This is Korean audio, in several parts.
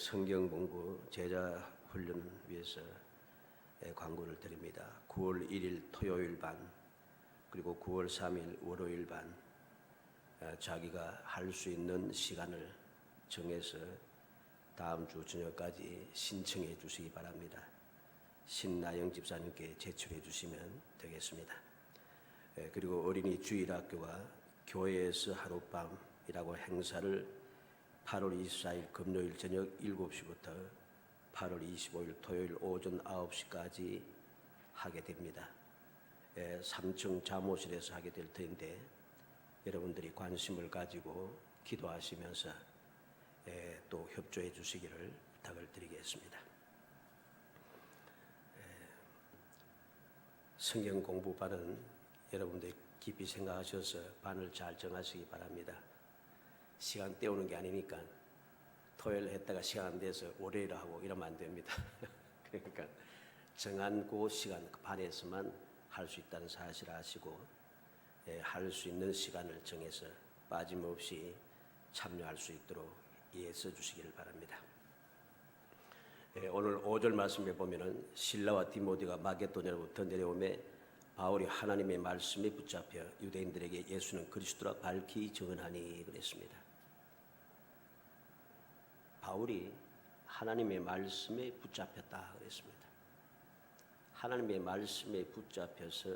성경 공부 제자 훈련을 위해서 광고를 드립니다. 9월 1일 토요일 반 그리고 9월 3일 월요일 반 자기가 할 수 있는 시간을 정해서 다음 주 저녁까지 신청해 주시기 바랍니다. 신나영 집사님께 제출해 주시면 되겠습니다. 그리고 어린이 주일학교가 교회에서 하룻밤이라고 행사를 8월 24일 금요일 저녁 7시부터 8월 25일 토요일 오전 9시까지 하게 됩니다. 3층 잠옷실에서 하게 될 텐데 여러분들이 관심을 가지고 기도하시면서 또 협조해 주시기를 부탁을 드리겠습니다. 성경 공부반은 여러분들이 깊이 생각하셔서 반을 잘 정하시기 바랍니다. 시간 때우는 게 아니니까 토요일 했다가 시간 안 돼서 월요일 하고 이러면 안 됩니다. 그러니까 정한 그 시간 그 반에서만 할 수 있다는 사실을 아시고 할 수 있는 시간을 정해서 빠짐없이 참여할 수 있도록 애써 주시기를 바랍니다. 오늘 5절 말씀에 보면은 실라와 디모데가 마게도냐로부터 내려오매 바울이 하나님의 말씀에 붙잡혀 유대인들에게 예수는 그리스도라 밝히 증언하니 그랬습니다. 바울이 하나님의 말씀에 붙잡혔다 그랬습니다. 하나님의 말씀에 붙잡혀서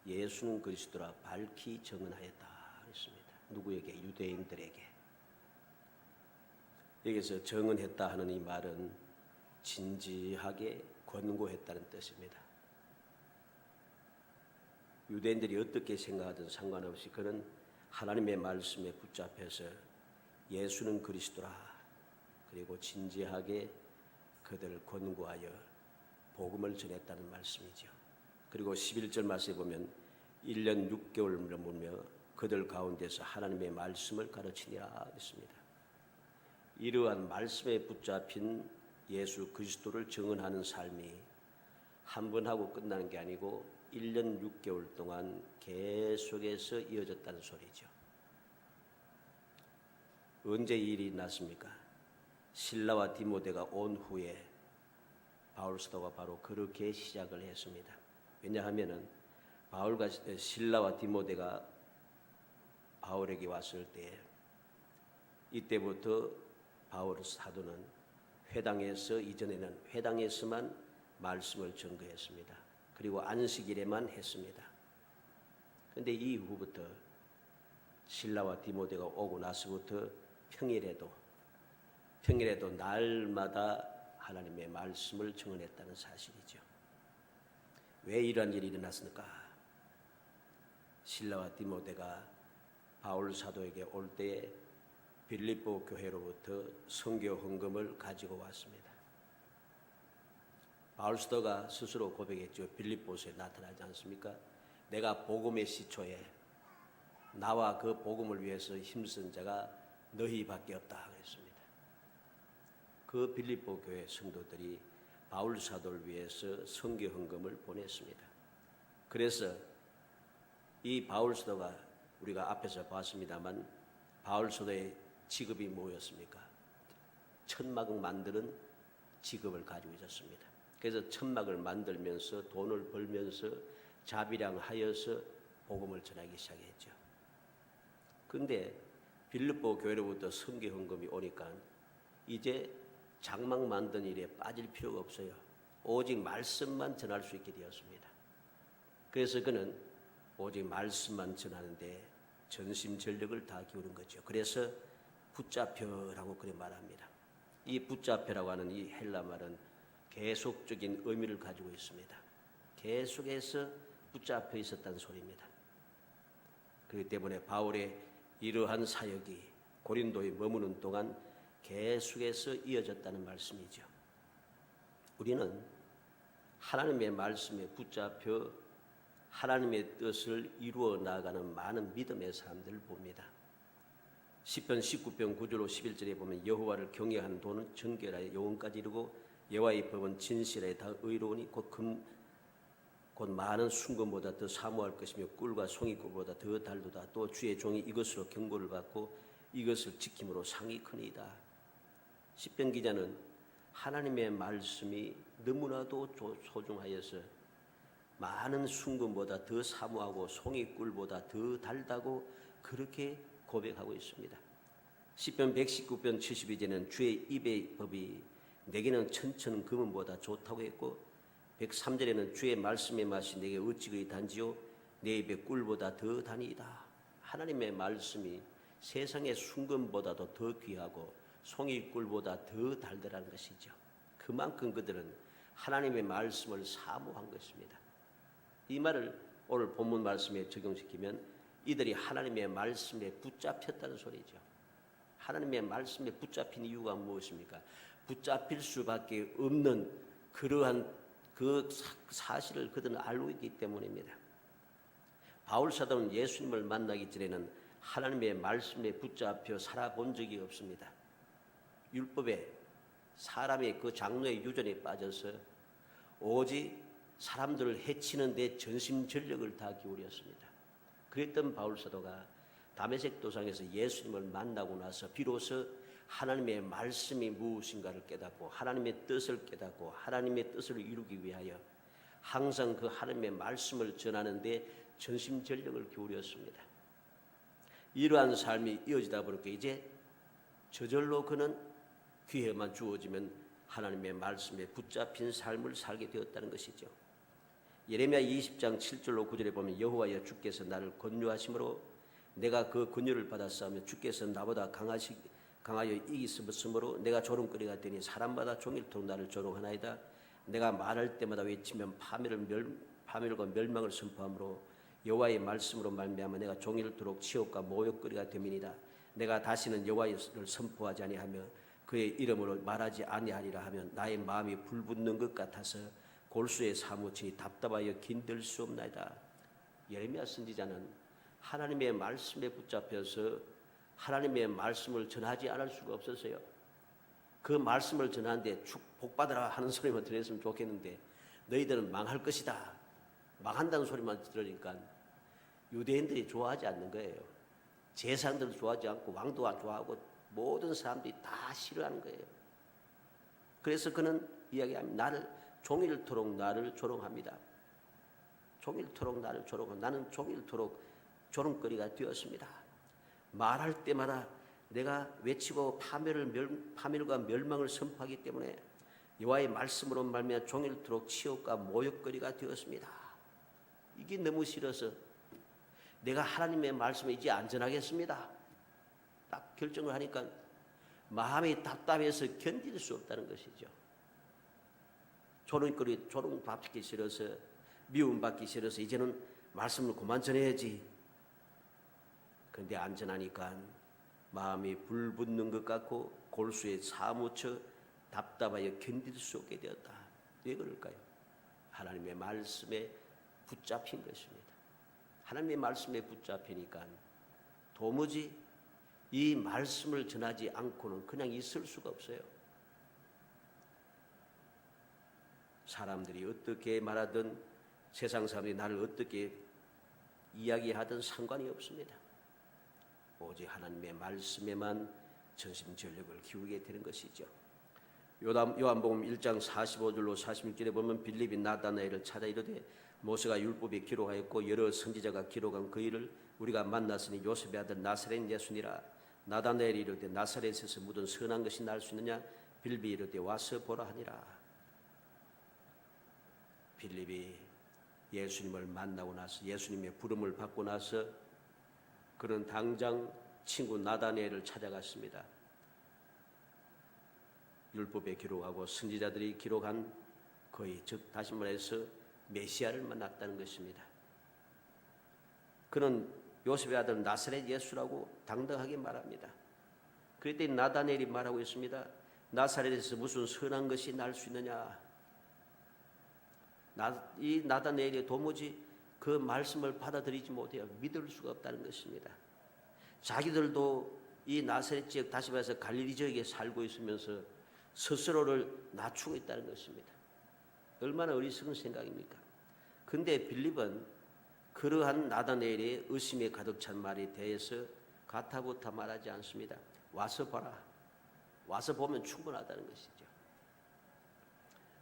예수는 그리스도라 밝히 증언하였다 그랬습니다. 누구에게? 유대인들에게. 여기서 증언했다 하는 이 말은 진지하게 권고했다는 뜻입니다. 유대인들이 어떻게 생각하든 상관없이 그는 하나님의 말씀에 붙잡혀서 예수는 그리스도라 그리고 진지하게 그들을 권고하여 복음을 전했다는 말씀이죠. 그리고 11절 말씀에 보면 1년 6개월을 머물며 그들 가운데서 하나님의 말씀을 가르치니라 했습니다. 이러한 말씀에 붙잡힌 예수 그리스도를 증언하는 삶이 한 번 하고 끝나는 게 아니고 1년 6개월 동안 계속해서 이어졌다는 소리죠. 언제 이 일이 났습니까? 실라와 디모데가 온 후에 바울 사도가 바로 그렇게 시작을 했습니다. 왜냐하면은 바울과 실라와 디모데가 바울에게 왔을 때 이때부터 바울 사도는 회당에서 이전에는 회당에서만 말씀을 전거했습니다. 그리고 안식일에만 했습니다. 그런데 이후부터 실라와 디모데가 오고 나서부터 평일에도 날마다 하나님의 말씀을 증언했다는 사실이죠. 왜 이러한 일이 일어났습니까? 실라와 디모데가 바울 사도에게 올 때에 빌립보 교회로부터 선교 헌금을 가지고 왔습니다. 바울 사도가 스스로 고백했죠. 빌립보서에 나타나지 않습니까? 내가 복음의 시초에 나와 그 복음을 위해서 힘쓴 자가 너희밖에 없다 그랬습니다. 그 빌립보 교회 성도들이 바울 사도를 위해서 선교 헌금을 보냈습니다. 그래서 이 바울 사도가 우리가 앞에서 봤습니다만 바울 사도의 직업이 뭐였습니까? 천막을 만드는 직업을 가지고 있었습니다. 그래서 천막을 만들면서 돈을 벌면서 자비량하여서 복음을 전하기 시작했죠. 그런데 빌립보 교회로부터 선교 헌금이 오니까 이제 장막 만든 일에 빠질 필요가 없어요. 오직 말씀만 전할 수 있게 되었습니다. 그래서 그는 오직 말씀만 전하는데 전심전력을 다 기울인 거죠. 그래서 붙잡혀라고 그렇게 말합니다. 이 붙잡혀라고 하는 이 헬라 말은 계속적인 의미를 가지고 있습니다. 계속해서 붙잡혀 있었다는 소리입니다. 그렇기 때문에 바울의 이러한 사역이 고린도에 머무는 동안 계속해서 이어졌다는 말씀이죠. 우리는 하나님의 말씀에 붙잡혀 하나님의 뜻을 이루어 나가는 많은 믿음의 사람들을 봅니다. 시편 19편 9절로 11절에 보면 여호와를 경외하는 도는 정결하여 영혼까지 이르고 여호와의 법은 진실하여 다 의로우니 곧 많은 순금보다 더 사모할 것이며 꿀과 송이꿀보다 더 달도다. 또 주의 종이 이것으로 경고를 받고 이것을 지킴으로 상이 크니이다. 시편 기자는 하나님의 말씀이 너무나도 소중하여서 많은 순금보다 더 사모하고 송이꿀보다 더 달다고 그렇게 고백하고 있습니다. 시편 119편 72절에는 주의 입의 법이 내게는 천천 금은보다 좋다고 했고 103절에는 주의 말씀의 맛이 내게 어찌 그리 단지요 내 입의 꿀보다 더 다니이다. 하나님의 말씀이 세상의 순금보다도 더 귀하고 송이꿀보다 더 달달한 것이죠. 그만큼 그들은 하나님의 말씀을 사모한 것입니다. 이 말을 오늘 본문 말씀에 적용시키면 이들이 하나님의 말씀에 붙잡혔다는 소리죠. 하나님의 말씀에 붙잡힌 이유가 무엇입니까? 붙잡힐 수밖에 없는 그러한 그 사실을 그들은 알고 있기 때문입니다. 바울 사도는 예수님을 만나기 전에는 하나님의 말씀에 붙잡혀 살아본 적이 없습니다. 율법에 사람의 그 장로의 유전에 빠져서 오직 사람들을 해치는 데 전심전력을 다 기울였습니다. 그랬던 바울 사도가 다메섹 도상에서 예수님을 만나고 나서 비로소 하나님의 말씀이 무엇인가를 깨닫고 하나님의 뜻을 깨닫고 하나님의 뜻을 이루기 위하여 항상 그 하나님의 말씀을 전하는 데 전심전력을 기울였습니다. 이러한 삶이 이어지다 보니까 이제 저절로 그는 기회만 주어지면 하나님의 말씀에 붙잡힌 삶을 살게 되었다는 것이죠. 예레미야 20장 7절로 9절에 보면 여호와여 주께서 나를 권유하심으로 내가 그 권유를 받았사오며 주께서 나보다 강하여 이기셨으므로 내가 조롱거리가 되니 사람마다 종일토록 나를 조롱하나이다. 내가 말할 때마다 외치면 파멸과 멸망을 선포하므로 여호와의 말씀으로 말미암아 내가 종일토록 치욕과 모욕거리가 됨이니이다. 내가 다시는 여호와를 선포하지 아니하며 그의 이름으로 말하지 아니하리라 하면 나의 마음이 불붙는 것 같아서 골수에 사무치니 답답하여 견딜 수 없나이다. 예레미야 선지자는 하나님의 말씀에 붙잡혀서 하나님의 말씀을 전하지 않을 수가 없었어요. 그 말씀을 전하는데 복받으라 하는 소리만 들었으면 좋겠는데 너희들은 망할 것이다. 망한다는 소리만 들으니까 유대인들이 좋아하지 않는 거예요. 제사장들도 좋아하지 않고 왕도 안 좋아하고 모든 사람들이 다 싫어하는 거예요. 그래서 그는 이야기합니다. 나를 종일토록 나를 조롱합니다. 종일토록 나를 조롱합니다. 나는 종일토록 조롱거리가 되었습니다. 말할 때마다 내가 외치고 파멸과 멸망을 선포하기 때문에 여호와의 말씀으로 말미암아 종일토록 치욕과 모욕거리가 되었습니다. 이게 너무 싫어서 내가 하나님의 말씀에 이제 안전하겠습니다. 딱 결정을 하니까 마음이 답답해서 견딜 수 없다는 것이죠. 조롱받기 싫어서 미움받기 싫어서 이제는 말씀을 그만 전해야지. 그런데 안전하니까 마음이 불붙는 것 같고 골수에 사무쳐 답답하여 견딜 수 없게 되었다. 왜 그럴까요? 하나님의 말씀에 붙잡힌 것입니다. 하나님의 말씀에 붙잡히니까 도무지 이 말씀을 전하지 않고는 그냥 있을 수가 없어요. 사람들이 어떻게 말하든 세상 사람들이 나를 어떻게 이야기하든 상관이 없습니다. 오직 하나님의 말씀에만 전심전력을 기울게 되는 것이죠. 요한복음 1장 45절로 46절에 보면 빌립이 나다나엘을 찾아 이르되 모세가 율법에 기록하였고 여러 선지자가 기록한 그 일을 우리가 만났으니 요셉의 아들 나사렛 예수니라. 나다나엘이 이르되 나사렛에서 묻은 선한 것이 날 수 있느냐? 빌립이 이르되 와서 보라 하니라. 빌립이 예수님을 만나고 나서 예수님의 부름을 받고 나서 그는 당장 친구 나다나엘을 찾아갔습니다. 율법에 기록하고 선지자들이 기록한 거의 즉 다시 말해서 메시아를 만났다는 것입니다. 그는 요셉의 아들 나사렛 예수라고 당당하게 말합니다. 그랬더니 나다나엘이 말하고 있습니다. 나사렛에서 무슨 선한 것이 날 수 있느냐? 이 나다나엘이 도무지 그 말씀을 받아들이지 못해요. 믿을 수가 없다는 것입니다. 자기들도 이 나사렛 지역 다시 말해서 갈릴리 지역에 살고 있으면서 스스로를 낮추고 있다는 것입니다. 얼마나 어리석은 생각입니까? 근데 빌립은 그러한 나다나엘의 의심에 가득 찬 말에 대해서 가타부타 말하지 않습니다. 와서 봐라. 와서 보면 충분하다는 것이죠.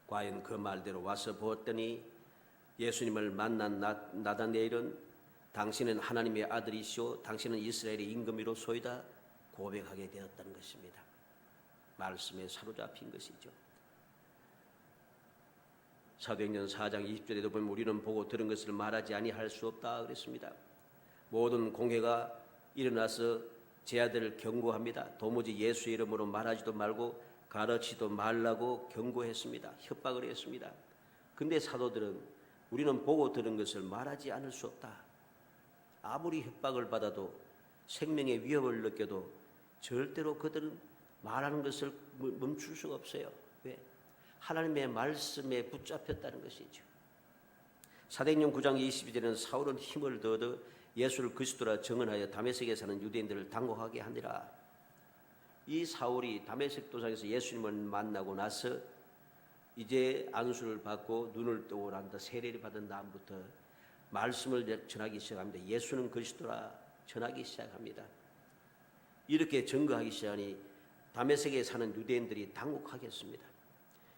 과연 그 말대로 와서 보았더니 예수님을 만난 나다네엘은 당신은 하나님의 아들이시오, 당신은 이스라엘의 임금이로소이다 고백하게 되었다는 것입니다. 말씀에 사로잡힌 것이죠. 사도행전 4장 20절에도 보면 우리는 보고 들은 것을 말하지 아니할 수 없다 그랬습니다. 모든 공회가 일어나서 제 아들을 경고합니다. 도무지 예수의 이름으로 말하지도 말고 가르치도 말라고 경고했습니다. 협박을 했습니다. 근데 사도들은 우리는 보고 들은 것을 말하지 않을 수 없다. 아무리 협박을 받아도 생명의 위협을 느껴도 절대로 그들은 말하는 것을 멈출 수가 없어요. 왜? 하나님의 말씀에 붙잡혔다는 것이죠. 사도행전 9장 22절에는 사울은 힘을 얻어 예수를 그리스도라 증언하여 다메섹에 사는 유대인들을 당혹하게 하니라. 이 사울이 다메섹 도상에서 예수님을 만나고 나서 이제 안수를 받고 눈을 뜨고 난다 세례를 받은 다음부터 말씀을 전하기 시작합니다. 예수는 그리스도라 전하기 시작합니다. 이렇게 증거하기 시작하니 다메섹에 사는 유대인들이 당혹하겠습니다.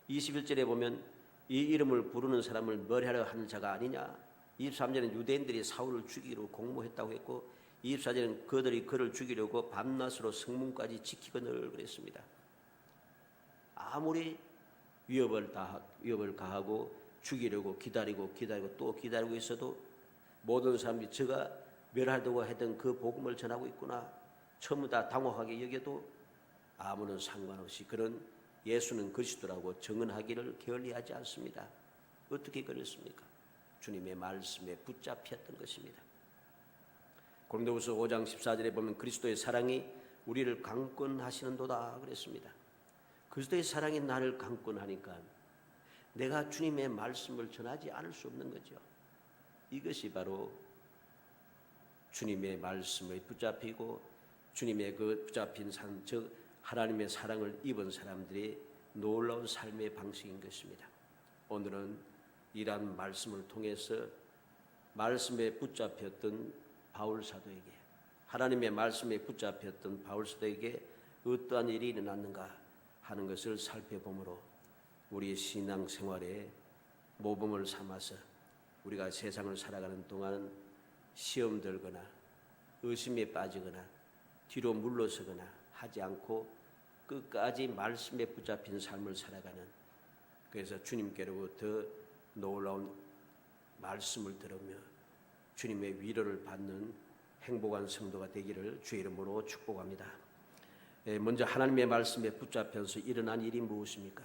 21절에 보면 이 이름을 부르는 사람을 멸하려 하는 자가 아니냐. 23절에는 유대인들이 사울을 죽이기로 공모했다고 했고 24절에는 그들이 그를 죽이려고 밤낮으로 성문까지 지키거늘 그랬습니다. 아무리 위협을 가하고 죽이려고 기다리고 또 기다리고 있어도 모든 사람들이 저가 멸하려고 했던 그 복음을 전하고 있구나 전부 다 당혹하게 여겨도 아무런 상관없이 그런 예수는 그리스도라고 증언하기를 게을리하지 않습니다. 어떻게 그랬습니까? 주님의 말씀에 붙잡혔던 것입니다. 고린도후서 5장 14절에 보면 그리스도의 사랑이 우리를 강권하시는도다 그랬습니다. 그리스도의 사랑이 나를 강권하니까 내가 주님의 말씀을 전하지 않을 수 없는 거죠. 이것이 바로 주님의 말씀에 붙잡히고 주님의 그 붙잡힌 즉 하나님의 사랑을 입은 사람들의 놀라운 삶의 방식인 것입니다. 오늘은 이러한 말씀을 통해서 말씀에 붙잡혔던 바울 사도에게 하나님의 말씀에 붙잡혔던 바울 사도에게 어떠한 일이 일어났는가 하는 것을 살펴보므로 우리 신앙 생활에 모범을 삼아서 우리가 세상을 살아가는 동안 시험 들거나 의심에 빠지거나 뒤로 물러서거나 하지 않고 끝까지 말씀에 붙잡힌 삶을 살아가는 그래서 주님께로부터 놀라운 말씀을 들으며 주님의 위로를 받는 행복한 성도가 되기를 주의 이름으로 축복합니다. 먼저 하나님의 말씀에 붙잡혀서 일어난 일이 무엇입니까?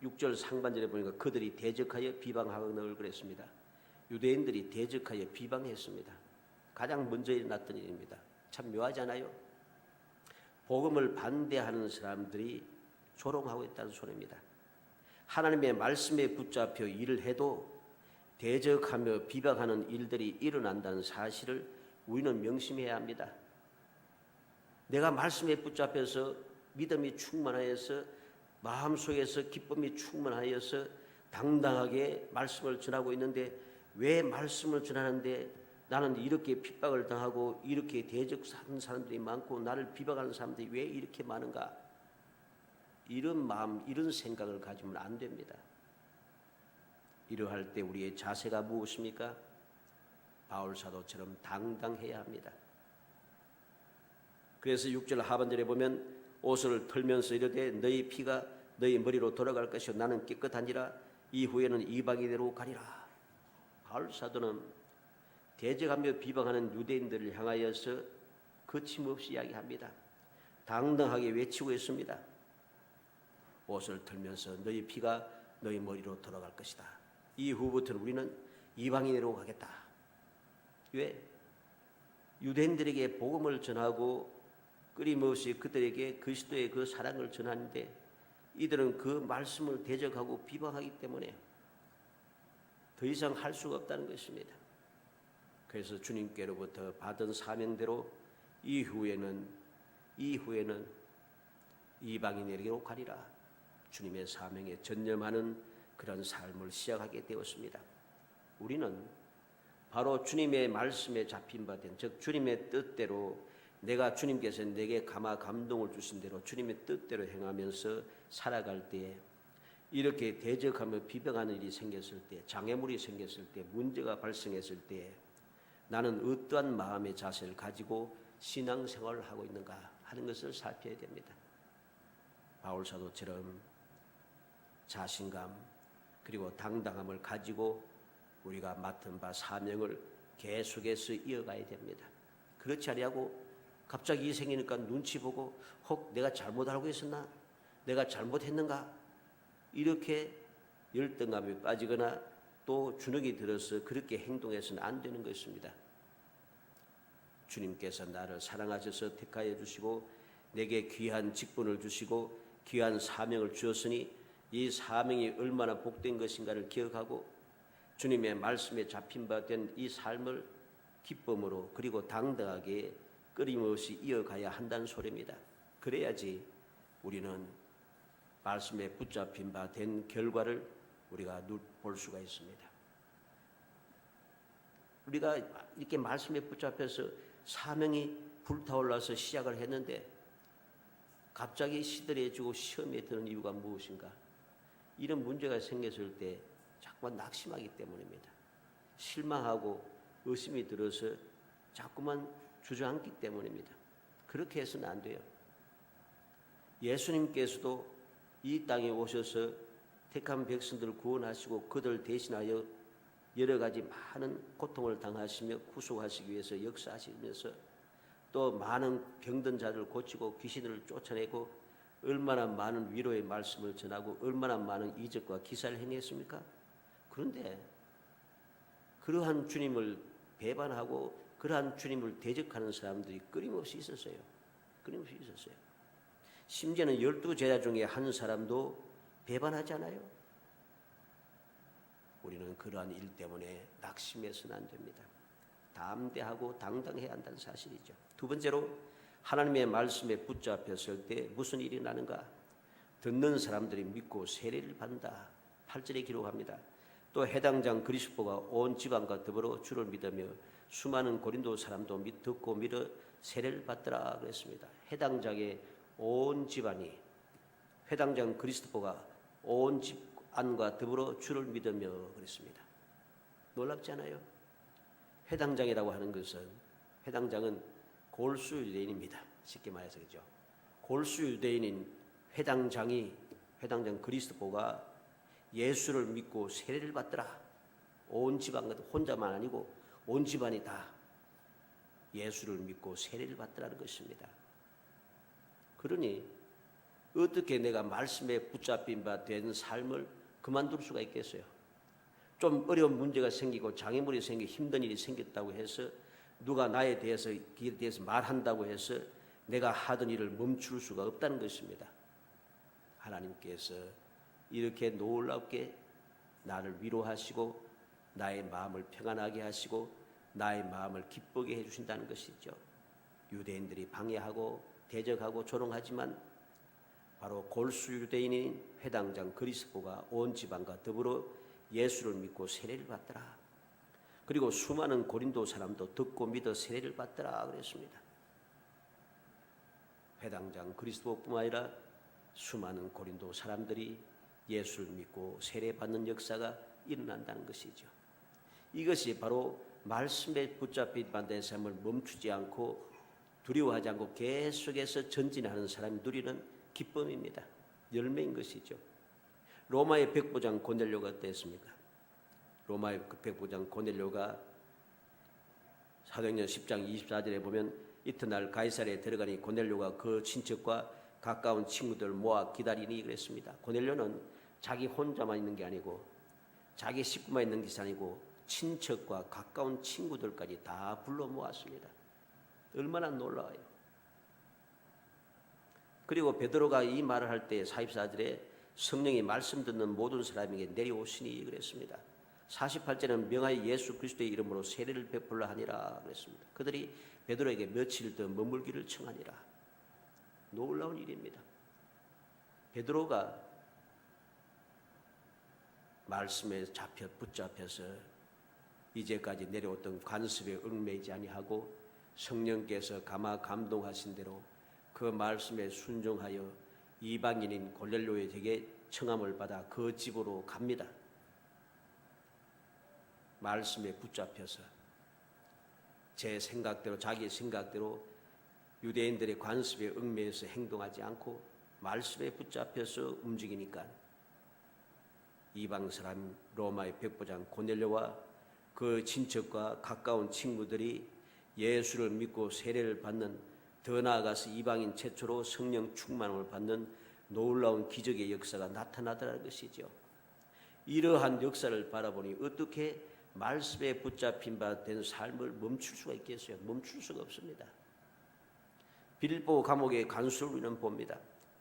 6절 상반절에 보니까 그들이 대적하여 비방하거늘 그랬습니다. 유대인들이 대적하여 비방했습니다. 가장 먼저 일어났던 일입니다. 참 묘하지 않아요? 복음을 반대하는 사람들이 조롱하고 있다는 소리입니다. 하나님의 말씀에 붙잡혀 일을 해도 대적하며 비방하는 일들이 일어난다는 사실을 우리는 명심해야 합니다. 내가 말씀에 붙잡혀서 믿음이 충만하여서 마음속에서 기쁨이 충만하여서 당당하게 말씀을 전하고 있는데 왜 말씀을 전하는데 나는 이렇게 핍박을 당하고 이렇게 대적하는 사람들이 많고 나를 비방하는 사람들이 왜 이렇게 많은가? 이런 마음, 이런 생각을 가지면 안 됩니다. 이러할 때 우리의 자세가 무엇입니까? 바울 사도처럼 당당해야 합니다. 그래서 6절 하반절에 보면 옷을 털면서 이르되 너희 피가 너희 머리로 돌아갈 것이요 나는 깨끗하니라 이후에는 이방인으로 가리라. 바울 사도는 대적하며 비방하는 유대인들을 향하여서 거침없이 이야기합니다. 당당하게 외치고 있습니다. 옷을 털면서 너희 피가 너희 머리로 돌아갈 것이다. 이후부터는 우리는 이방인으로 가겠다. 왜? 유대인들에게 복음을 전하고 끊임없이 그들에게 그리스도의 그 사랑을 전하는데 이들은 그 말씀을 대적하고 비방하기 때문에 더 이상 할 수가 없다는 것입니다. 그래서 주님께로부터 받은 사명대로 이후에는 이방인에게로 가리라. 주님의 사명에 전념하는 그런 삶을 시작하게 되었습니다. 우리는 바로 주님의 말씀에 잡힌 바 된, 즉 주님의 뜻대로 내가 주님께서 내게 감동을 주신 대로 주님의 뜻대로 행하면서 살아갈 때에 이렇게 대적하며 비방하는 일이 생겼을 때, 장애물이 생겼을 때, 문제가 발생했을 때 나는 어떠한 마음의 자세를 가지고 신앙생활을 하고 있는가 하는 것을 살펴야 됩니다. 바울 사도처럼 자신감 그리고 당당함을 가지고 우리가 맡은 바 사명을 계속해서 이어가야 됩니다. 그렇지 아니하고 갑자기 이 생기니까 눈치 보고 혹 내가 잘못 알고 있었나? 내가 잘못했는가? 이렇게 열등감에 빠지거나 또 주눅이 들어서 그렇게 행동해서는 안 되는 것입니다. 주님께서 나를 사랑하셔서 택하여 주시고 내게 귀한 직분을 주시고 귀한 사명을 주었으니 이 사명이 얼마나 복된 것인가를 기억하고 주님의 말씀에 잡힌 바 된 이 삶을 기쁨으로 그리고 당당하게 끊임없이 이어가야 한다는 소리입니다. 그래야지 우리는 말씀에 붙잡힌 바 된 결과를 우리가 볼 수가 있습니다. 우리가 이렇게 말씀에 붙잡혀서 사명이 불타올라서 시작을 했는데 갑자기 시들해지고 시험에 드는 이유가 무엇인가? 이런 문제가 생겼을 때 자꾸만 낙심하기 때문입니다. 실망하고 의심이 들어서 자꾸만 주저앉기 때문입니다. 그렇게 해서는 안 돼요. 예수님께서도 이 땅에 오셔서 택한 백성들을 구원하시고 그들 대신하여 여러 가지 많은 고통을 당하시며 구속하시기 위해서 역사하시면서 또 많은 병든 자들을 고치고 귀신을 쫓아내고 얼마나 많은 위로의 말씀을 전하고 얼마나 많은 이적과 기사를 행했습니까? 그런데 그러한 주님을 배반하고 그러한 주님을 대적하는 사람들이 끊임없이 있었어요. 끊임없이 있었어요. 심지어는 12제자 중에 한 사람도 배반하잖아요. 우리는 그러한 일 때문에 낙심해서는 안 됩니다. 담대하고 당당해야 한다는 사실이죠. 두 번째로 하나님의 말씀에 붙잡혔을 때 무슨 일이 나는가? 듣는 사람들이 믿고 세례를 받는다. 8절에 기록합니다. 또 해당장 그리스도가 온 지방과 더불어 주를 믿으며 수많은 고린도 사람도 듣고 믿어 세례를 받더라 그랬습니다. 해당장의 온 집안이 해당장 그리스도가 온 집안과 더불어 주를 믿으며 그랬습니다. 놀랍지 않아요? 해당장이라고 하는 것은 해당장은 골수 유대인입니다. 쉽게 말해서 그죠? 골수 유대인인 해당장 그리스도가 예수를 믿고 세례를 받더라. 온 집안과 혼자만 아니고 온 집안이 다 예수를 믿고 세례를 받더라는 것입니다. 그러니 어떻게 내가 말씀에 붙잡힌 바 된 삶을 그만둘 수가 있겠어요? 좀 어려운 문제가 생기고 장애물이 생기고 힘든 일이 생겼다고 해서 누가 나에 대해서 말한다고 해서 내가 하던 일을 멈출 수가 없다는 것입니다. 하나님께서 이렇게 놀랍게 나를 위로하시고 나의 마음을 평안하게 하시고 나의 마음을 기쁘게 해주신다는 것이죠. 유대인들이 방해하고 대적하고 조롱하지만 바로 골수 유대인인 회당장 그리스도가 온 지방과 더불어 예수를 믿고 세례를 받더라. 그리고 수많은 고린도 사람도 듣고 믿어 세례를 받더라 그랬습니다. 회당장 그리스도뿐만 아니라 수많은 고린도 사람들이 예수를 믿고 세례받는 역사가 일어난다는 것이죠. 이것이 바로 말씀에 붙잡힌 바된 삶을 멈추지 않고 두려워하지 않고 계속해서 전진하는 사람이 누리는 기쁨입니다. 열매인 것이죠. 로마의 백부장 고넬료가 어땠습니까? 로마의 백부장 고넬료가 사도행전 10장 24절에 보면 이튿날 가이사랴에 들어가니 고넬료가 그 친척과 가까운 친구들 모아 기다리니 그랬습니다. 고넬료는 자기 혼자만 있는 게 아니고 자기 식구만 있는 것이 아니고 친척과 가까운 친구들까지 다 불러 모았습니다. 얼마나 놀라워요. 그리고 베드로가 이 말을 할 때 44절에 성령이 말씀 듣는 모든 사람에게 내려오시니 그랬습니다. 48절에는 명하여 예수 그리스도의 이름으로 세례를 베풀라 하니라 그랬습니다. 그들이 베드로에게 며칠 더 머물기를 청하니라. 놀라운 일입니다. 베드로가 말씀에 붙잡혀서 이제까지 내려왔던 관습에 얽매이지 아니하고 성령께서 감동하신 대로 그 말씀에 순종하여 이방인인 고넬료에게 청함을 받아 그 집으로 갑니다. 말씀에 붙잡혀서 제 생각대로, 자기 생각대로 유대인들의 관습에 얽매여서 행동하지 않고 말씀에 붙잡혀서 움직이니까 이방 사람 로마의 백부장 고넬료와 그 친척과 가까운 친구들이 예수를 믿고 세례를 받는, 더 나아가서 이방인 최초로 성령 충만을 받는 놀라운 기적의 역사가 나타나더라는 것이죠. 이러한 역사를 바라보니 어떻게 말씀에 붙잡힌 바 된 삶을 멈출 수가 있겠어요? 멈출 수가 없습니다. 빌립보 감옥의 간수를 우리는 봅니다.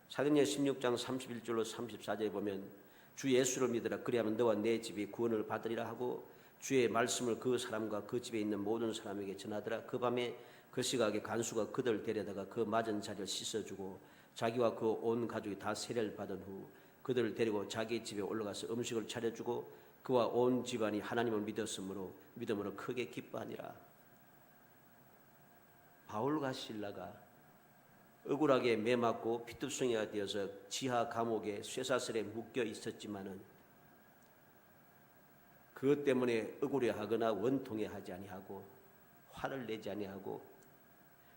사도행전 16장 31절로 34절에 보면 주 예수를 믿으라, 그리하면 너와 내 집이 구원을 받으리라 하고 주의 말씀을 그 사람과 그 집에 있는 모든 사람에게 전하더라. 그 밤에 그 시각에 간수가 그들을 데려다가 그 맞은 자리를 씻어주고 자기와 그 온 가족이 다 세례를 받은 후 그들을 데리고 자기 집에 올라가서 음식을 차려주고 그와 온 집안이 하나님을 믿음으로 크게 기뻐하니라. 바울과 실라가 억울하게 매맞고 피투성이가 되어서 지하 감옥에 쇠사슬에 묶여 있었지만은 그것 때문에 억울해하거나 원통해하지 아니하고 화를 내지 아니하고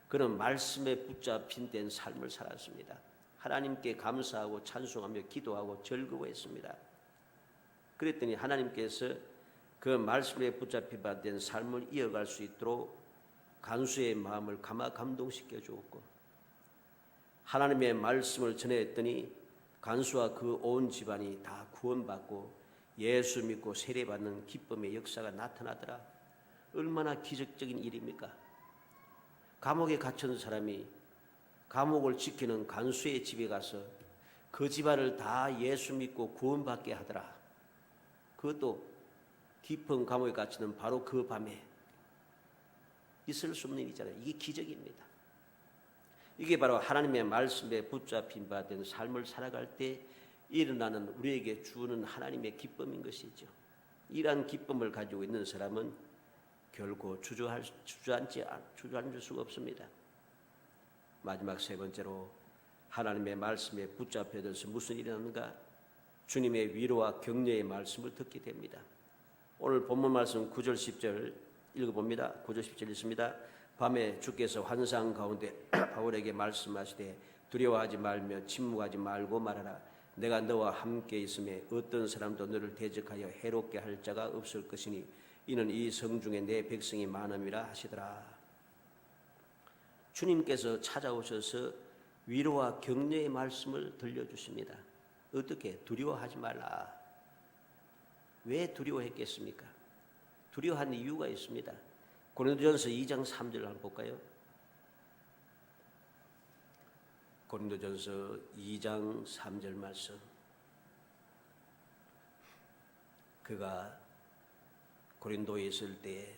그는 말씀에 붙잡힌 된 삶을 살았습니다. 하나님께 감사하고 찬송하며 기도하고 즐거워했습니다. 그랬더니 하나님께서 그 말씀에 붙잡힌 바 된 삶을 이어갈 수 있도록 간수의 마음을 감동시켜 주었고, 하나님의 말씀을 전했더니 간수와 그 온 집안이 다 구원받고 예수 믿고 세례받는 기쁨의 역사가 나타나더라. 얼마나 기적적인 일입니까? 감옥에 갇힌 사람이 감옥을 지키는 간수의 집에 가서 그 집안을 다 예수 믿고 구원받게 하더라. 그것도 깊은 감옥에 갇히는 바로 그 밤에 있을 수 없는 일이잖아요. 이게 기적입니다. 이게 바로 하나님의 말씀에 붙잡힌 바 된 삶을 살아갈 때 일어나는 우리에게 주는 하나님의 기쁨인 것이죠. 이러한 기쁨을 가지고 있는 사람은 결코 주저앉을 수가 없습니다. 마지막 세 번째로 하나님의 말씀에 붙잡혀져서 무슨 일이 나는가? 주님의 위로와 격려의 말씀을 듣게 됩니다. 오늘 본문 말씀 9절 10절 읽어봅니다. 9절 10절 읽습니다. 밤에 주께서 환상 가운데 바울에게 말씀하시되 두려워하지 말며 침묵하지 말고 말하라. 내가 너와 함께 있음에 어떤 사람도 너를 대적하여 해롭게 할 자가 없을 것이니 이는 이 성중에 내 백성이 많음이라 하시더라. 주님께서 찾아오셔서 위로와 격려의 말씀을 들려주십니다. 어떻게? 두려워하지 말라. 왜 두려워했겠습니까? 두려워한 이유가 있습니다. 고린도전서 2장 3절을 한번 볼까요? 고린도전서 2장 3절 말씀. 그가 고린도에 있을 때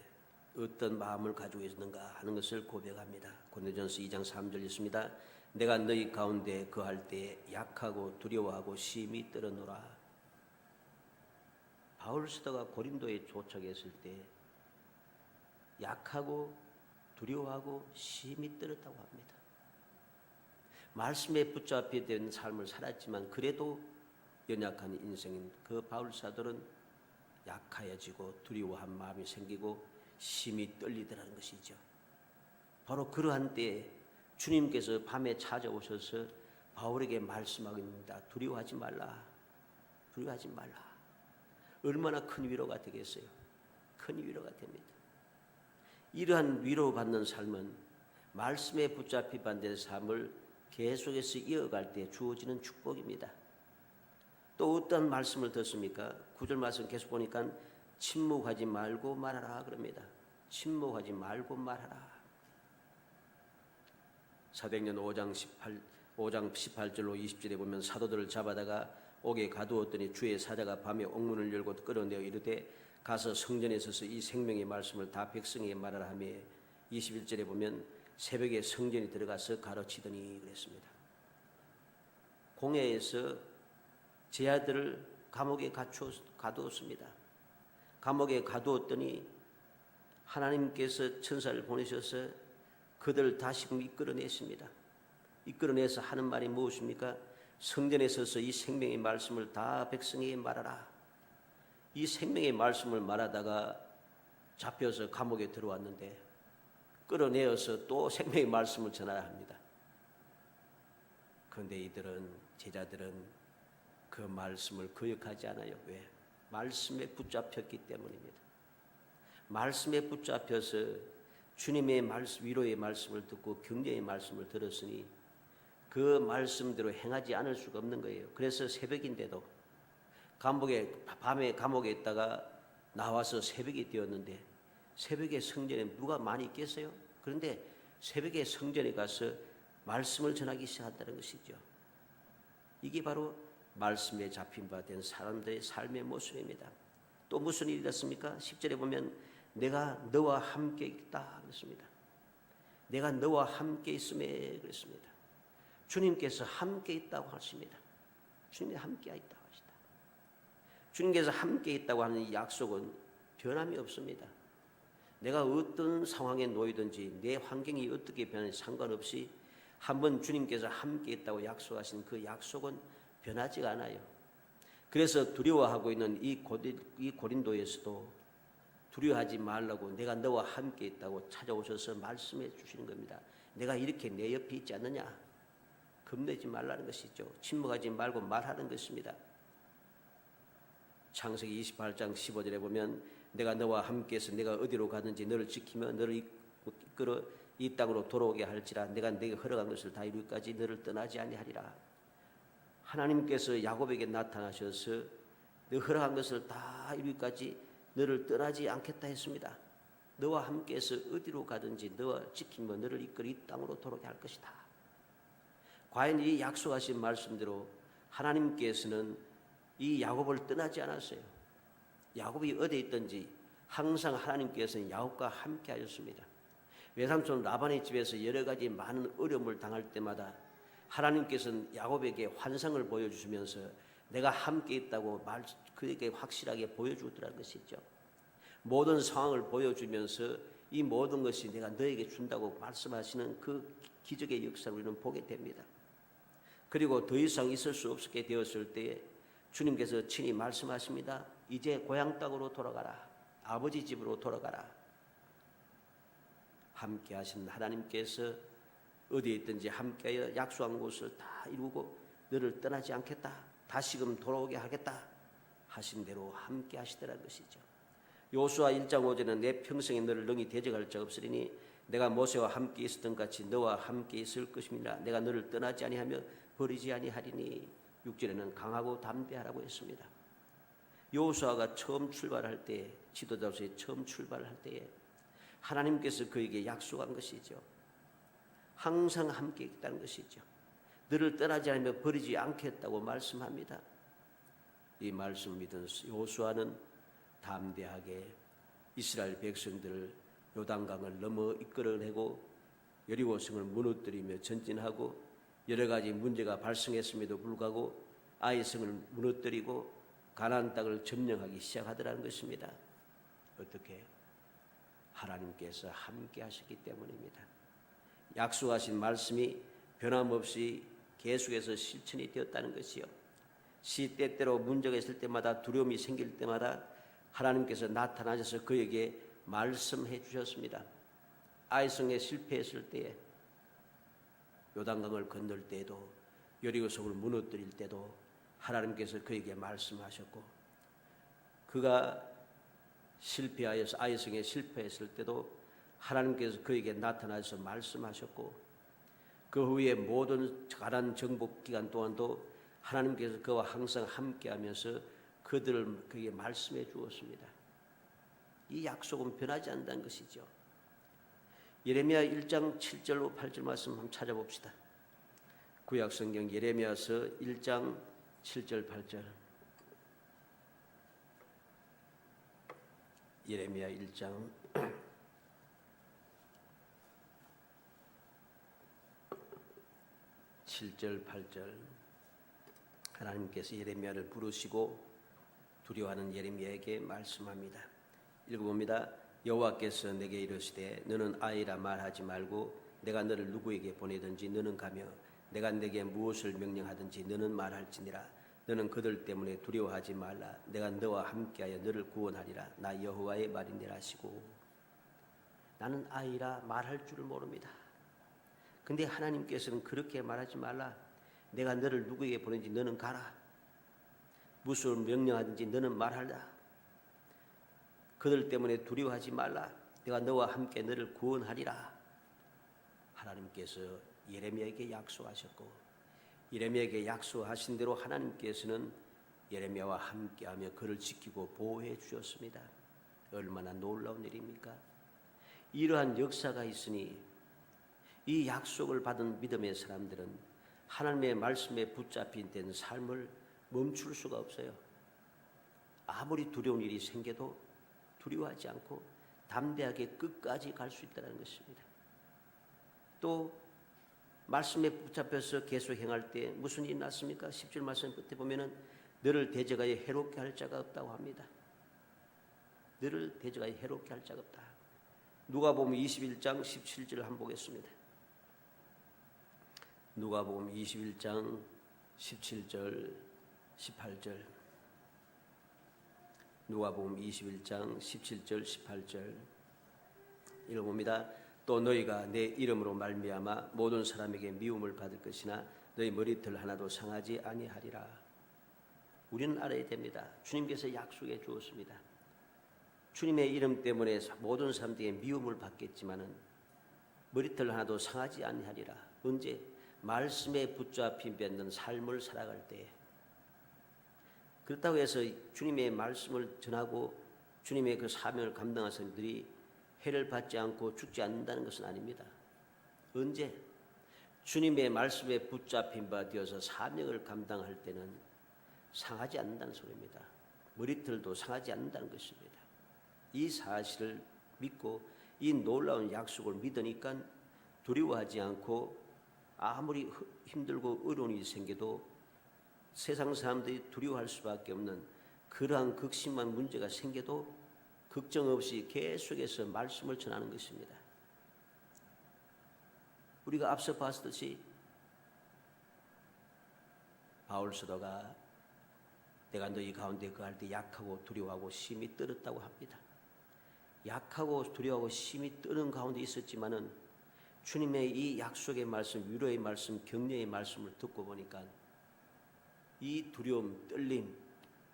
어떤 마음을 가지고 있었는가 하는 것을 고백합니다. 고린도전서 2장 3절 있습니다. 내가 너희 가운데 거할 때 약하고 두려워하고 심히 떨어노라. 바울 사도가 고린도에 도착했을 때 약하고 두려워하고 심히 떨었다고 합니다. 말씀에 붙잡혀 된 삶을 살았지만 그래도 연약한 인생인 그 바울 사도는 약하여지고 두려워한 마음이 생기고 심히 떨리더라는 것이죠. 바로 그러한 때에 주님께서 밤에 찾아오셔서 바울에게 말씀하십니다. 두려워하지 말라. 두려워하지 말라. 얼마나 큰 위로가 되겠어요? 큰 위로가 됩니다. 이러한 위로받는 삶은 말씀에 붙잡힌 반대의 삶을 계속해서 이어갈 때 주어지는 축복입니다. 또 어떤 말씀을 듣습니까? 9절 말씀 계속 보니까 침묵하지 말고 말하라 그럽니다. 침묵하지 말고 말하라. 사도행전 5장 18절로 20절에 보면 사도들을 잡아다가 옥에 가두었더니 주의 사자가 밤에 옥문을 열고 끌어내어 이르되 가서 성전에 서서 이 생명의 말씀을 다 백성에게 말하라 하며 21절에 보면 새벽에 성전에 들어가서 가르치더니 그랬습니다. 공회에서 제 아들을 감옥에 가두었습니다. 감옥에 가두었더니 하나님께서 천사를 보내셔서 그들을 다시금 이끌어냈습니다. 이끌어내서 하는 말이 무엇입니까? 성전에 서서 이 생명의 말씀을 다 백성에게 말하라. 이 생명의 말씀을 말하다가 잡혀서 감옥에 들어왔는데 끌어내어서 또 생명의 말씀을 전하라 합니다. 그런데 이들은, 제자들은 그 말씀을 거역하지 않아요. 왜? 말씀에 붙잡혔기 때문입니다. 말씀에 붙잡혀서 주님의 말씀, 위로의 말씀을 듣고 격려의 말씀을 들었으니 그 말씀대로 행하지 않을 수가 없는 거예요. 그래서 새벽인데도 밤에 감옥에 있다가 나와서 새벽이 되었는데 새벽에 성전에 누가 많이 있겠어요? 그런데 새벽에 성전에 가서 말씀을 전하기 시작한다는 것이죠. 이게 바로 말씀에 잡힌 바 된 사람들의 삶의 모습입니다. 또 무슨 일이 있었습니까? 10절에 보면 내가 너와 함께 있다 그랬습니다. 내가 너와 함께 있음에 그랬습니다. 주님께서 함께 있다고 하십니다. 주님이 함께 있다고 하시다. 주님께서 함께 있다고 하는 이 약속은 변함이 없습니다. 내가 어떤 상황에 놓이든지 내 환경이 어떻게 변하는지 상관없이 한번 주님께서 함께 있다고 약속하신 그 약속은 변하지가 않아요. 그래서 두려워하고 있는 이 고린도에서도 두려워하지 말라고 내가 너와 함께 있다고 찾아오셔서 말씀해 주시는 겁니다. 내가 이렇게 내 옆에 있지 않느냐? 겁내지 말라는 것이죠. 침묵하지 말고 말하는 것입니다. 창세기 28장 15절에 보면 내가 너와 함께해서 내가 어디로 가든지 너를 지키며 너를 이끌어 이 땅으로 돌아오게 할지라 내가 네게 허락한 것을 다 이루기까지 너를 떠나지 아니하리라. 하나님께서 야곱에게 나타나셔서 너 허락한 것을 다 이루기까지 너를 떠나지 않겠다 했습니다. 너와 함께해서 어디로 가든지 너와 지키며 너를 이끌어 이 땅으로 돌아오게 할 것이다. 과연 이 약속하신 말씀대로 하나님께서는 이 야곱을 떠나지 않았어요. 야곱이 어디에 있든지 항상 하나님께서는 야곱과 함께 하셨습니다. 외삼촌 라반의 집에서 여러 가지 많은 어려움을 당할 때마다 하나님께서는 야곱에게 환상을 보여주시면서 내가 함께 있다고 그에게 확실하게 보여주더라는 것이죠. 모든 상황을 보여주면서 이 모든 것이 내가 너에게 준다고 말씀하시는 그 기적의 역사를 우리는 보게 됩니다. 그리고 더 이상 있을 수 없게 되었을 때에 주님께서 친히 말씀하십니다. 이제 고향 땅으로 돌아가라. 아버지 집으로 돌아가라. 함께 하신 하나님께서 어디에 있든지 함께하여 약속한 것을 다 이루고 너를 떠나지 않겠다. 다시금 돌아오게 하겠다. 하신 대로 함께 하시더라는 것이죠. 요수아 1장 5절은 내 평생에 너를 능히 대적할 자 없으리니 내가 모세와 함께 있었던 같이 너와 함께 있을 것입니다. 내가 너를 떠나지 아니하며 버리지 아니하리니 6절에는 강하고 담대하라고 했습니다. 요수아가 처음 출발할 때, 지도자로서의 처음 출발할 때에 하나님께서 그에게 약속한 것이죠. 항상 함께 있다는 것이죠. 너를 떠나지 않으며 버리지 않겠다고 말씀합니다. 이 말씀 믿은 요수아는 담대하게 이스라엘 백성들을 요단강을 넘어 이끌어내고 여리고성을 무너뜨리며 전진하고 여러 가지 문제가 발생했음에도 불구하고 아이성을 무너뜨리고 가나안 땅을 점령하기 시작하더라는 것입니다. 어떻게? 하나님께서 함께 하셨기 때문입니다. 약속하신 말씀이 변함없이 계속해서 실천이 되었다는 것이요. 시때때로 문제가 있을 때마다 두려움이 생길 때마다 하나님께서 나타나셔서 그에게 말씀해 주셨습니다. 아이성에 실패했을 때에 요단강을 건널 때에도 여리고성을 무너뜨릴 때도 하나님께서 그에게 말씀하셨고 그가 실패하여서 아이성에 실패했을 때도 하나님께서 그에게 나타나서 말씀하셨고 그 후에 모든 가난 정복 기간 동안도 하나님께서 그와 항상 함께하면서 그들을 그에게 말씀해 주었습니다. 이 약속은 변하지 않는다는 것이죠. 예레미야 1장 7절로 8절 말씀 한번 찾아봅시다. 구약성경 예레미야서 1장 7절 8절. 예레미야 1장 7절 8절. 하나님께서 예레미야를 부르시고 두려워하는 예레미야에게 말씀합니다. 읽어봅니다. 여호와께서 내게 이르시되 너는 아이라 말하지 말고 내가 너를 누구에게 보내든지 너는 가며 내가 내게 무엇을 명령하든지 너는 말할지니라. 너는 그들 때문에 두려워하지 말라. 내가 너와 함께하여 너를 구원하리라. 나 여호와의 말이니라 하시고. 나는 아이라 말할 줄을 모릅니다. 근데 하나님께서는 그렇게 말하지 말라. 내가 너를 누구에게 보내든지 너는 가라. 무엇을 명령하든지 너는 말하라. 그들 때문에 두려워하지 말라. 내가 너와 함께 너를 구원하리라. 하나님께서 예레미야에게 약속하셨고 예레미야에게 약속하신 대로 하나님께서는 예레미야와 함께하며 그를 지키고 보호해 주셨습니다. 얼마나 놀라운 일입니까? 이러한 역사가 있으니 이 약속을 받은 믿음의 사람들은 하나님의 말씀에 붙잡힌 된 삶을 멈출 수가 없어요. 아무리 두려운 일이 생겨도 두려워하지 않고 담대하게 끝까지 갈 수 있다는 것입니다. 또 말씀에 붙잡혀서 계속 행할 때 무슨 일이 났습니까? 10절 말씀 끝에 보면은 너를 대적하여 해롭게 할 자가 없다고 합니다. 너를 대적하여 해롭게 할 자가 없다. 누가복음 21장 17절을 한번 보겠습니다. 누가복음 21장 17절 18절. 누가복음 21장 17절 18절 읽어봅니다. 또 너희가 내 이름으로 말미암아 모든 사람에게 미움을 받을 것이나 너희 머리털 하나도 상하지 아니하리라. 우리는 알아야 됩니다. 주님께서 약속해 주었습니다. 주님의 이름 때문에 모든 사람들에게 미움을 받겠지만은 머리털 하나도 상하지 아니하리라. 언제? 말씀에 붙잡힌 뱉는 삶을 살아갈 때. 그렇다고 해서 주님의 말씀을 전하고 주님의 그 사명을 감당한 사람들이 해를 받지 않고 죽지 않는다는 것은 아닙니다. 언제? 주님의 말씀에 붙잡힌 바 되어서 사명을 감당할 때는 상하지 않는다는 소리입니다. 머리털도 상하지 않는다는 것입니다. 이 사실을 믿고 이 놀라운 약속을 믿으니까 두려워하지 않고 아무리 힘들고 어려운 일이 생겨도 세상 사람들이 두려워할 수밖에 없는 그러한 극심한 문제가 생겨도 걱정 없이 계속해서 말씀을 전하는 것입니다. 우리가 앞서 봤듯이 바울 사도가 내가 너희 가운데 거할 때 약하고 두려워하고 심히 떨었다고 합니다. 약하고 두려워하고 심히 떠는 가운데 있었지만은 주님의 이 약속의 말씀, 위로의 말씀, 격려의 말씀을 듣고 보니까 이 두려움, 떨림,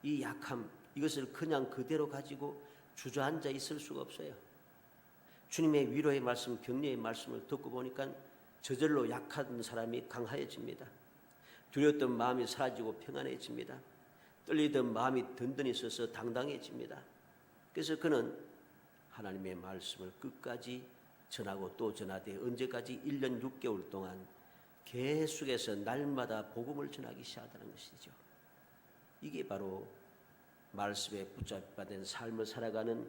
이 약함 이것을 그냥 그대로 가지고 주저앉아 있을 수가 없어요. 주님의 위로의 말씀, 격려의 말씀을 듣고 보니까 저절로 약한 사람이 강하여집니다. 두려웠던 마음이 사라지고 평안해집니다. 떨리던 마음이 든든히 서서 당당해집니다. 그래서 그는 하나님의 말씀을 끝까지 전하고 또 전하되 언제까지 1년 6개월 동안 계속해서 날마다 복음을 전하기 시작하는 것이죠. 이게 바로 말씀에 붙잡힌 삶을 살아가는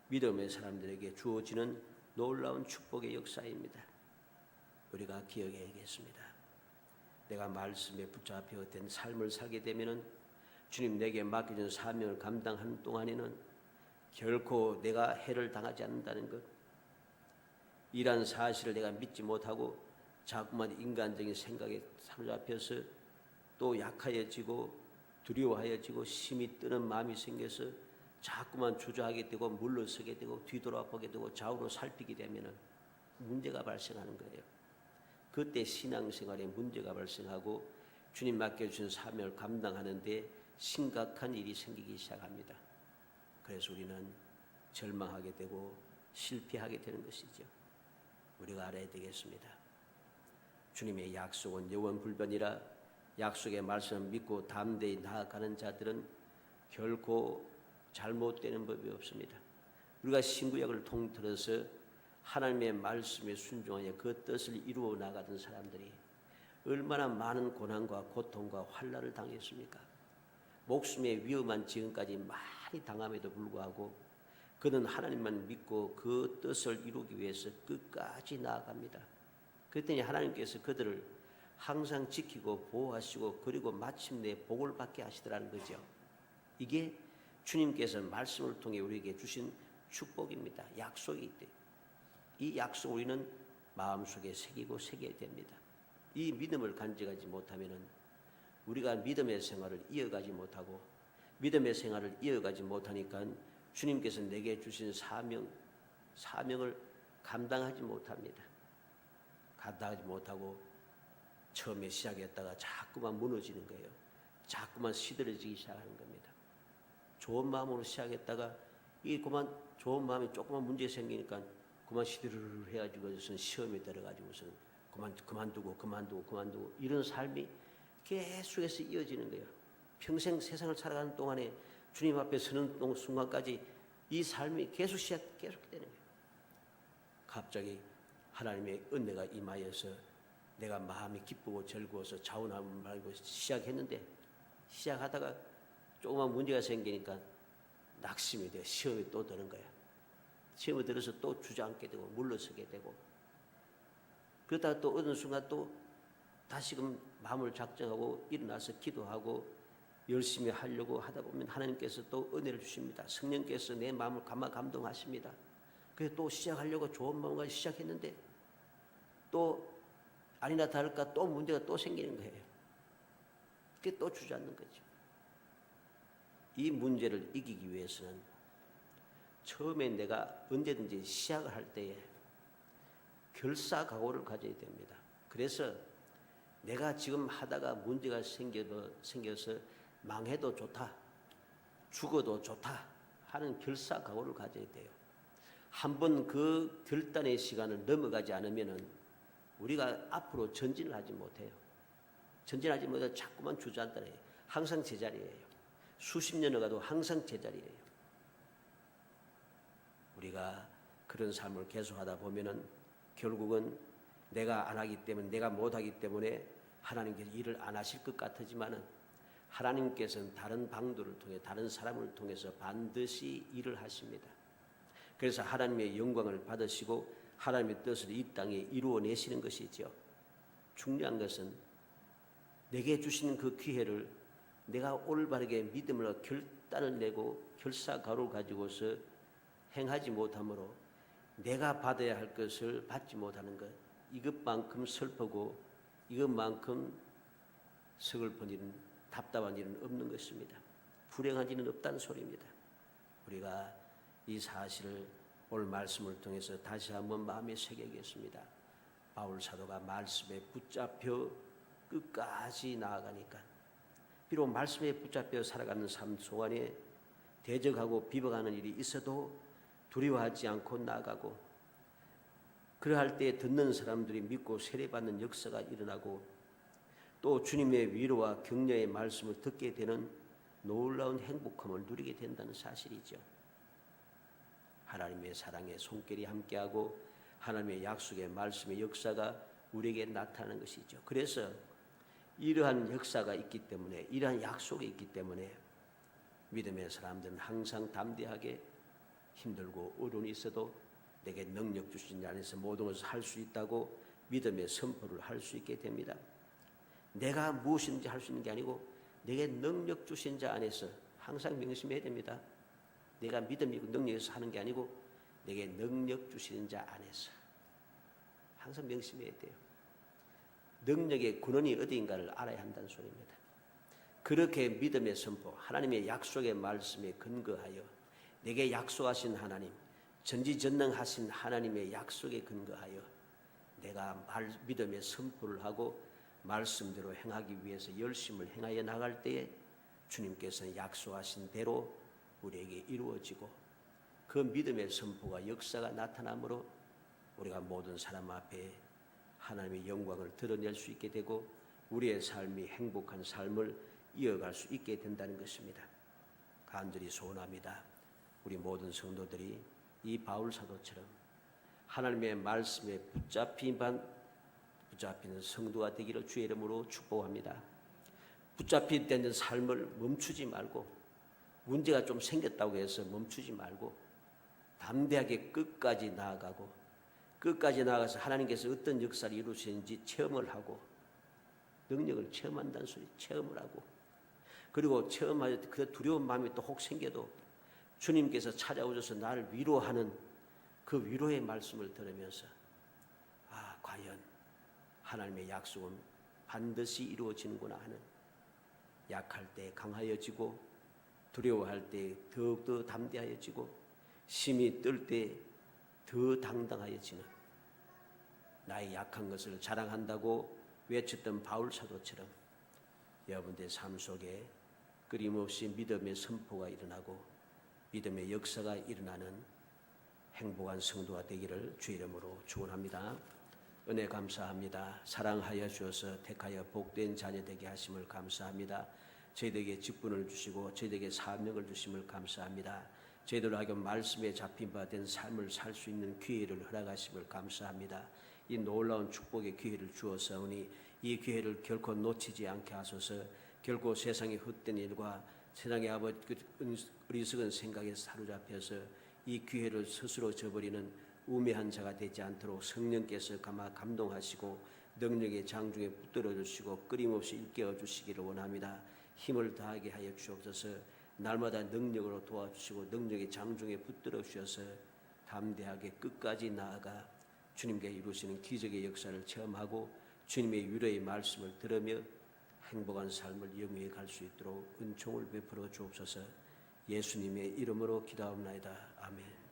믿음의 사람들에게 주어지는 놀라운 축복의 역사입니다. 우리가 기억해야겠습니다. 내가 말씀에 붙잡혀 된 삶을 살게 되면은 주님 내게 맡겨진 사명을 감당하는 동안에는 결코 내가 해를 당하지 않는다는 것, 이란 사실을 내가 믿지 못하고 자꾸만 인간적인 생각에 사로잡혀서 또 약하여지고 두려워하여지고 심히 뜨는 마음이 생겨서 자꾸만 주저하게 되고 물러서게 되고 뒤돌아보게 되고 좌우로 살피게 되면 문제가 발생하는 거예요. 그때 신앙생활에 문제가 발생하고 주님 맡겨주신 사명을 감당하는 데 심각한 일이 생기기 시작합니다. 그래서 우리는 절망하게 되고 실패하게 되는 것이죠. 우리가 알아야 되겠습니다. 주님의 약속은 영원불변이라 약속의 말씀을 믿고 담대히 나아가는 자들은 결코 잘못되는 법이 없습니다. 우리가 신구약을 통틀어서 하나님의 말씀에 순종하여 그 뜻을 이루어 나가던 사람들이 얼마나 많은 고난과 고통과 환난을 당했습니까? 목숨의 위험한 지금까지 많이 당함에도 불구하고 그는 하나님만 믿고 그 뜻을 이루기 위해서 끝까지 나아갑니다. 그랬더니 하나님께서 그들을 항상 지키고 보호하시고 그리고 마침내 복을 받게 하시더라는 거죠. 이게 주님께서 말씀을 통해 우리에게 주신 축복입니다. 약속이 있대. 이 약속 우리는 마음속에 새기고 새겨야 됩니다. 이 믿음을 간직하지 못하면은 우리가 믿음의 생활을 이어가지 못하고 믿음의 생활을 이어가지 못하니까 주님께서 내게 주신 사명을 감당하지 못합니다. 감당하지 못하고 처음에 시작했다가 자꾸만 무너지는 거예요. 자꾸만 시들어지기 시작하는 겁니다. 좋은 마음으로 시작했다가 이게 그만 좋은 마음이 조그만 문제 생기니까 그만 시들을 해가지고선 시험에 들어가지고선 그만두고 이런 삶이 계속해서 이어지는 거예요. 평생 세상을 살아가는 동안에 주님 앞에 서는 순간까지 이 삶이 계속 되는 거예요. 갑자기 하나님의 은혜가 임하여서 내가 마음이 기쁘고 즐거워서 자원하면 말고 시작하다가 조그만 문제가 생기니까 낙심이 돼 시험이 또 드는 거야. 시험이 들어서 또 주저앉게 되고 물러서게 되고 그러다가 또 어느 순간 또 다시금 마음을 작정하고 일어나서 기도하고 열심히 하려고 하다 보면 하나님께서 또 은혜를 주십니다. 성령께서 내 마음을 감동하십니다. 그래서 또 시작하려고 좋은 마음과 시작했는데 또 아니나 다를까 또 문제가 또 생기는 거예요. 그게 또 주저앉는 거죠. 이 문제를 이기기 위해서는 처음에 내가 언제든지 시작을 할 때에 결사각오를 가져야 됩니다. 그래서 내가 지금 하다가 문제가 생겨서 망해도 좋다, 죽어도 좋다 하는 결사각오를 가져야 돼요. 한번 그 결단의 시간을 넘어가지 않으면은 우리가 앞으로 전진을 하지 못해요. 전진하지 못해서 자꾸만 주저앉아요. 항상 제자리예요. 수십 년을 가도 항상 제자리예요. 우리가 그런 삶을 계속하다 보면은 결국은 내가 안 하기 때문에 내가 못하기 때문에 하나님께서 일을 안 하실 것 같지만은 하나님께서는 다른 방도를 통해 다른 사람을 통해서 반드시 일을 하십니다. 그래서 하나님의 영광을 받으시고 하나님의 뜻을 이 땅에 이루어내시는 것이죠. 중요한 것은 내게 주시는 그 기회를 내가 올바르게 믿음으로 결단을 내고 결사가로를 가지고서 행하지 못하므로 내가 받아야 할 것을 받지 못하는 것, 이것만큼 슬프고 이것만큼 서글픈 일은 답답한 일은 없는 것입니다. 불행한 일은 없다는 소리입니다. 우리가 이 사실을 오늘 말씀을 통해서 다시 한번 마음에 새기겠습니다. 바울 사도가 말씀에 붙잡혀 끝까지 나아가니까 비록 말씀에 붙잡혀 살아가는 삶 동안에 대적하고 비방하는 일이 있어도 두려워하지 않고 나아가고 그러할 때 듣는 사람들이 믿고 세례받는 역사가 일어나고 또 주님의 위로와 격려의 말씀을 듣게 되는 놀라운 행복함을 누리게 된다는 사실이죠. 하나님의 사랑의 손길이 함께하고 하나님의 약속의 말씀의 역사가 우리에게 나타나는 것이죠. 그래서 이러한 역사가 있기 때문에 이러한 약속이 있기 때문에 믿음의 사람들은 항상 담대하게 힘들고 어려움이 있어도 내게 능력 주신 자 안에서 모든 것을 할 수 있다고 믿음의 선포를 할 수 있게 됩니다. 내가 무엇인지 할 수 있는 게 아니고 내게 능력 주신 자 안에서 항상 명심해야 됩니다. 내가 믿음이고 능력에서 하는 게 아니고 내게 능력 주시는 자 안에서 항상 명심해야 돼요. 능력의 근원이 어디인가를 알아야 한다는 소리입니다. 그렇게 믿음의 선포, 하나님의 약속의 말씀에 근거하여 내게 약속하신 하나님, 전지전능하신 하나님의 약속에 근거하여 내가 믿음의 선포를 하고 말씀대로 행하기 위해서 열심을 행하여 나갈 때에 주님께서는 약속하신 대로 우리에게 이루어지고 그 믿음의 선포가 역사가 나타나므로 우리가 모든 사람 앞에 하나님의 영광을 드러낼 수 있게 되고 우리의 삶이 행복한 삶을 이어갈 수 있게 된다는 것입니다. 간절히 소원합니다. 우리 모든 성도들이 이 바울 사도처럼 하나님의 말씀에 붙잡히는 성도가 되기를 주의 이름으로 축복합니다. 붙잡히는 삶을 멈추지 말고 문제가 좀 생겼다고 해서 멈추지 말고 담대하게 끝까지 나아가서 하나님께서 어떤 역사를 이루시는지 체험을 하고 능력을 체험한다는 소리 체험을 하고 그리고 체험할 때 그 두려운 마음이 또 혹 생겨도 주님께서 찾아오셔서 나를 위로하는 그 위로의 말씀을 들으면서 과연 하나님의 약속은 반드시 이루어지는구나 하는, 약할 때 강하여지고 두려워할 때 더욱더 담대하여지고 심히 뜰 때 더 당당하여지는, 나의 약한 것을 자랑한다고 외쳤던 바울 사도처럼 여러분들의 삶 속에 끊임없이 믿음의 선포가 일어나고 믿음의 역사가 일어나는 행복한 성도가 되기를 주의 이름으로 축원합니다. 은혜 감사합니다. 사랑하여 주어서 택하여 복된 자녀 되게 하심을 감사합니다. 저희들에게 직분을 주시고 저희들에게 사명을 주심을 감사합니다. 저희들로 하여금 말씀에 잡힌 바 된 삶을 살 수 있는 기회를 허락하심을 감사합니다. 이 놀라운 축복의 기회를 주어서오니 이 기회를 결코 놓치지 않게 하소서. 결코 세상의 헛된 일과 세상의 어리석은 생각에 사로잡혀서 이 기회를 스스로 저버리는 우매한 자가 되지 않도록 성령께서 감동하시고 능력의 장중에 붙들어 주시고 끊임없이 일깨워 주시기를 원합니다. 힘을 다하게 하여 주옵소서. 날마다 능력으로 도와주시고 능력의 장중에 붙들어 주셔서 담대하게 끝까지 나아가 주님께 이루시는 기적의 역사를 체험하고 주님의 위로의 말씀을 들으며 행복한 삶을 영위해 갈 수 있도록 은총을 베풀어 주옵소서. 예수님의 이름으로 기도하옵나이다. 아멘.